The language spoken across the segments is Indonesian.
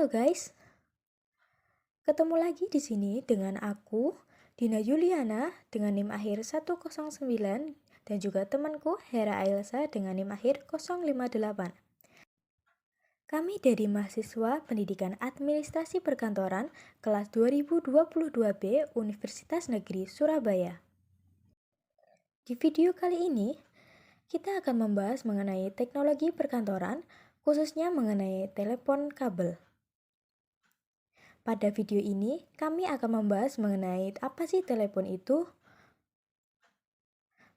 Halo guys, ketemu lagi di sini dengan aku, Dina Yuliana dengan NIM akhir 109 dan juga temanku Hera Ailsa dengan NIM akhir 058. Kami dari mahasiswa Pendidikan Administrasi Perkantoran kelas 2022B Universitas Negeri Surabaya. Di video kali ini, kita akan membahas mengenai teknologi perkantoran, khususnya mengenai telepon kabel. Pada video ini, kami akan membahas mengenai apa sih telepon itu,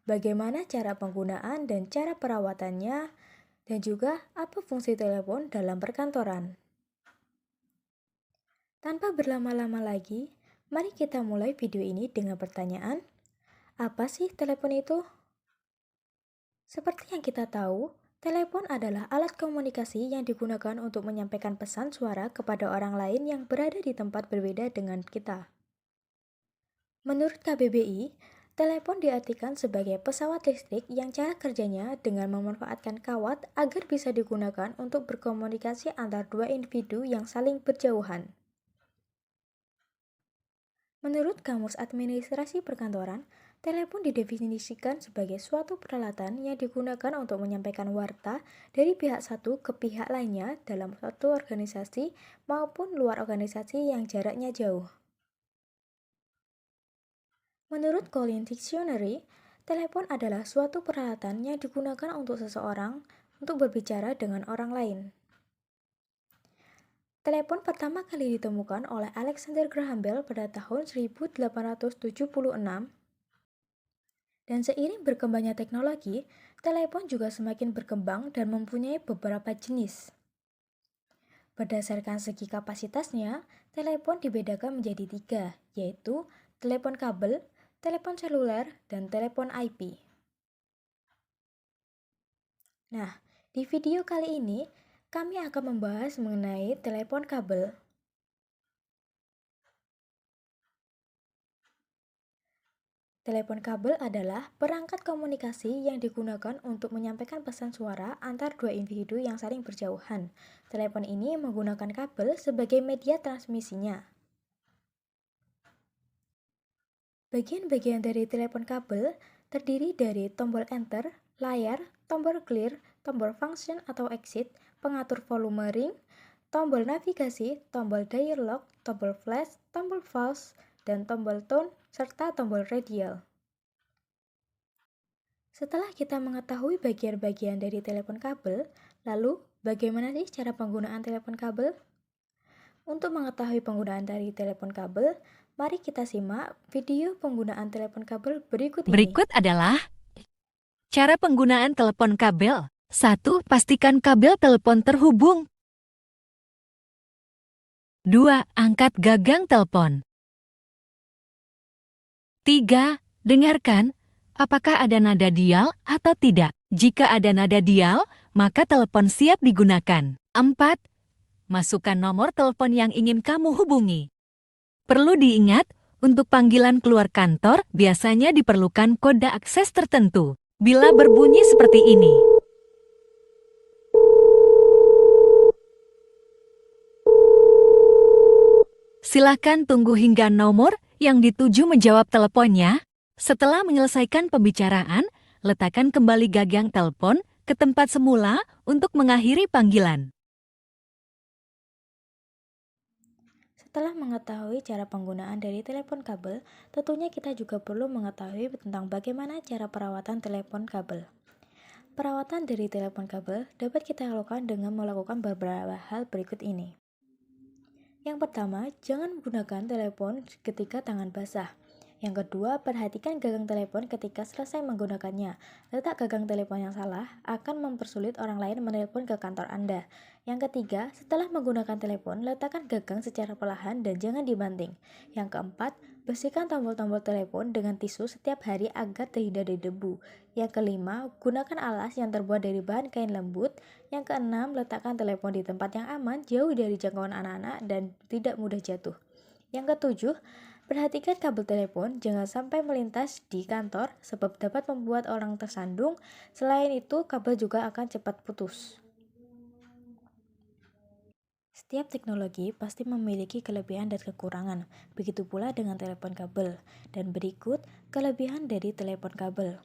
bagaimana cara penggunaan dan cara perawatannya, dan juga apa fungsi telepon dalam perkantoran. Tanpa berlama-lama lagi, mari kita mulai video ini dengan pertanyaan, apa sih telepon itu? Seperti yang kita tahu, telepon adalah alat komunikasi yang digunakan untuk menyampaikan pesan suara kepada orang lain yang berada di tempat berbeda dengan kita. Menurut KBBI, telepon diartikan sebagai pesawat listrik yang cara kerjanya dengan memanfaatkan kawat agar bisa digunakan untuk berkomunikasi antar dua individu yang saling berjauhan. Menurut Kamus Administrasi Perkantoran, telepon didefinisikan sebagai suatu peralatan yang digunakan untuk menyampaikan warta dari pihak satu ke pihak lainnya dalam suatu organisasi maupun luar organisasi yang jaraknya jauh. Menurut Collins Dictionary, telepon adalah suatu peralatan yang digunakan untuk seseorang untuk berbicara dengan orang lain. Telepon pertama kali ditemukan oleh Alexander Graham Bell pada tahun 1876. Dan seiring berkembangnya teknologi, telepon juga semakin berkembang dan mempunyai beberapa jenis. Berdasarkan segi kapasitasnya, telepon dibedakan menjadi 3, yaitu telepon kabel, telepon seluler, dan telepon IP. Nah, di video kali ini, kami akan membahas mengenai telepon kabel. Telepon kabel adalah perangkat komunikasi yang digunakan untuk menyampaikan pesan suara antar dua individu yang saling berjauhan. Telepon ini menggunakan kabel sebagai media transmisinya. Bagian-bagian dari telepon kabel terdiri dari tombol enter, layar, tombol clear, tombol function atau exit, pengatur volume ring, tombol navigasi, tombol dialog, tombol flash, tombol pause, dan tombol tone, serta tombol radial. Setelah kita mengetahui bagian-bagian dari telepon kabel, lalu bagaimana sih cara penggunaan telepon kabel? Untuk mengetahui penggunaan dari telepon kabel, mari kita simak video penggunaan telepon kabel berikut ini. Berikut adalah cara penggunaan telepon kabel. 1. Pastikan kabel telepon terhubung. 2. Angkat gagang telepon. 3. Dengarkan, apakah ada nada dial atau tidak. Jika ada nada dial, maka telepon siap digunakan. 4. Masukkan nomor telepon yang ingin kamu hubungi. Perlu diingat, untuk panggilan keluar kantor biasanya diperlukan kode akses tertentu. Bila berbunyi seperti ini, silakan tunggu hingga nomor yang dituju menjawab teleponnya. Setelah menyelesaikan pembicaraan, letakkan kembali gagang telepon ke tempat semula untuk mengakhiri panggilan. Setelah mengetahui cara penggunaan dari telepon kabel, tentunya kita juga perlu mengetahui tentang bagaimana cara perawatan telepon kabel. Perawatan dari telepon kabel dapat kita lakukan dengan melakukan beberapa hal berikut ini. Yang pertama, jangan menggunakan telepon ketika tangan basah. Yang kedua, perhatikan gagang telepon ketika selesai menggunakannya. Letak gagang telepon yang salah akan mempersulit orang lain menelpon ke kantor Anda. Yang ketiga, setelah menggunakan telepon, letakkan gagang secara perlahan dan jangan dibanting. Yang keempat, bersihkan tombol-tombol telepon dengan tisu setiap hari agar terhindar dari debu. Yang kelima, gunakan alas yang terbuat dari bahan kain lembut. Yang keenam, letakkan telepon di tempat yang aman, jauh dari jangkauan anak-anak dan tidak mudah jatuh. Yang ketujuh, perhatikan kabel telepon, jangan sampai melintas di kantor sebab dapat membuat orang tersandung. Selain itu, kabel juga akan cepat putus. Setiap teknologi pasti memiliki kelebihan dan kekurangan, begitu pula dengan telepon kabel. Dan berikut kelebihan dari telepon kabel.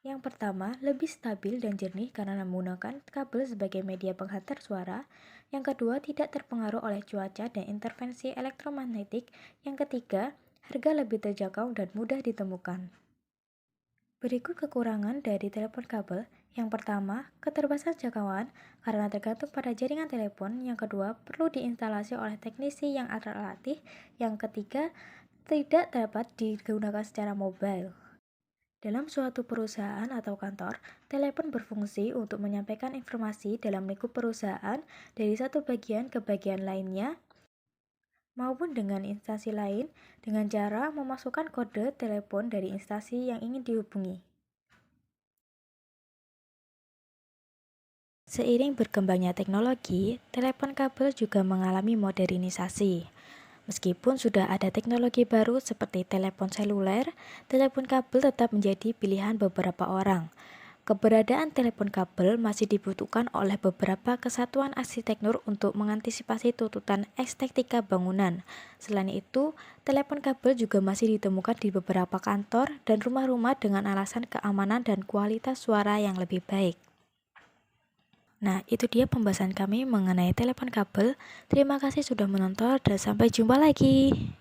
Yang pertama, lebih stabil dan jernih karena menggunakan kabel sebagai media penghantar suara. Yang kedua, tidak terpengaruh oleh cuaca dan intervensi elektromagnetik. Yang ketiga, harga lebih terjangkau dan mudah ditemukan. Berikut kekurangan dari telepon kabel. Yang pertama, keterbatasan jangkauan karena tergantung pada jaringan telepon. Yang kedua, perlu diinstalasi oleh teknisi yang terlatih. Yang ketiga, tidak dapat digunakan secara mobile. Dalam suatu perusahaan atau kantor, telepon berfungsi untuk menyampaikan informasi dalam lingkup perusahaan dari satu bagian ke bagian lainnya maupun dengan instansi lain dengan cara memasukkan kode telepon dari instansi yang ingin dihubungi. Seiring berkembangnya teknologi, telepon kabel juga mengalami modernisasi. Meskipun sudah ada teknologi baru seperti telepon seluler, telepon kabel tetap menjadi pilihan beberapa orang. Keberadaan telepon kabel masih dibutuhkan oleh beberapa kesatuan arsitektur untuk mengantisipasi tuntutan estetika bangunan. Selain itu, telepon kabel juga masih ditemukan di beberapa kantor dan rumah-rumah dengan alasan keamanan dan kualitas suara yang lebih baik. Nah, itu dia pembahasan kami mengenai telepon kabel. Terima kasih sudah menonton dan sampai jumpa lagi.